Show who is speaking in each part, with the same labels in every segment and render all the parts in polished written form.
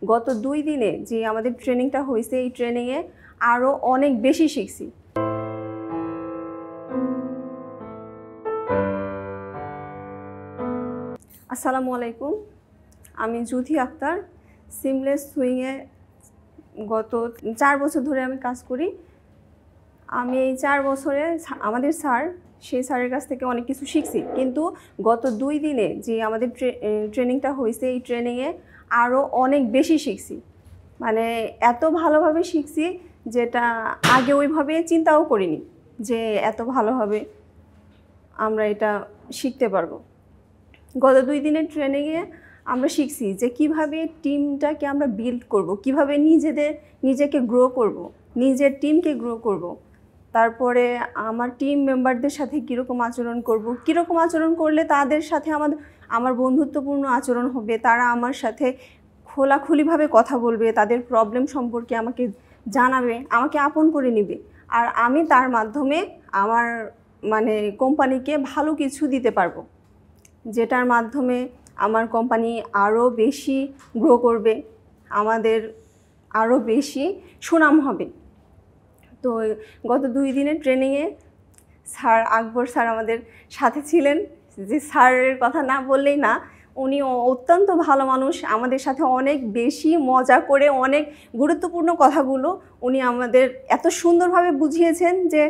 Speaker 1: গত 2 দিনে যে আমাদের ট্রেনিংটা হয়েছে, এই ট্রেনিংয়ে আরও অনেক বেশি শিখছি। আসসালামু আলাইকুম, আমি জুথি আক্তার। সিমলেস সুইংয়ে গত 4 বছর ধরে আমি কাজ করি। আমি এই 4 বছরে আমাদের সেই স্যারের কাছ থেকে অনেক কিছু শিখছি, কিন্তু গত 2 দিনে যে আমাদের ট্রেনিংটা হয়েছে, এই ট্রেনিংয়ে আরও অনেক বেশি শিখছি। মানে এত ভালোভাবে শিখছি যেটা আগে ওইভাবে চিন্তাও করিনি যে এত ভালোভাবে আমরা এটা শিখতে পারবো। গত 2 দিনের ট্রেনিংয়ে আমরা শিখছি যে কিভাবে টিমটাকে আমরা বিল্ড করব, কিভাবে নিজেকে গ্রো করব, নিজের টিমকে গ্রো করব। তারপরে আমার টিম মেম্বারদের সাথে কীরকম আচরণ করব, কীরকম আচরণ করলে তাদের সাথে আমার বন্ধুত্বপূর্ণ আচরণ হবে, তারা আমার সাথে খোলাখুলিভাবে কথা বলবে, তাদের প্রবলেম সম্পর্কে আমাকে জানাবে, আমাকে আপন করে নেবে, আর আমি তার মাধ্যমে আমার কোম্পানিকে ভালো কিছু দিতে পারবো, যেটার মাধ্যমে আমার কোম্পানি আরও বেশি গ্রো করবে, আমাদের আরও বেশি সুনাম হবে। তো গত 2 দিনের ট্রেনিংয়ে স্যার আকবর স্যার আমাদের সাথে ছিলেন। যে স্যারের কথা না বললেই না, উনি অত্যন্ত ভালো মানুষ। আমাদের সাথে অনেক বেশি মজা করে অনেক গুরুত্বপূর্ণ কথাগুলো উনি আমাদের এত সুন্দরভাবে বুঝিয়েছেন যে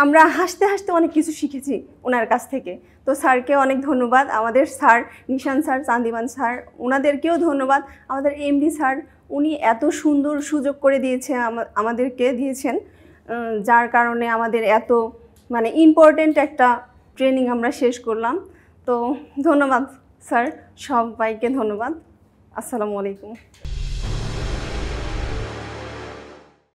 Speaker 1: আমরা হাসতে হাসতে অনেক কিছু শিখেছি ওনার কাছ থেকে। তো স্যারকে অনেক ধন্যবাদ। আমাদের স্যার নিশান স্যার, চান্দিমান স্যার, ওনাদেরকেও ধন্যবাদ। আমাদের এমডি স্যার, উনি এত সুন্দর সুযোগ করে আমাদেরকে দিয়েছেন, যার কারণে আমাদের এত ইম্পর্টেন্ট একটা ট্রেনিং আমরা শেষ করলাম। তো ধন্যবাদ স্যার, সবাইকে ধন্যবাদ। আসসালামু আলাইকুম।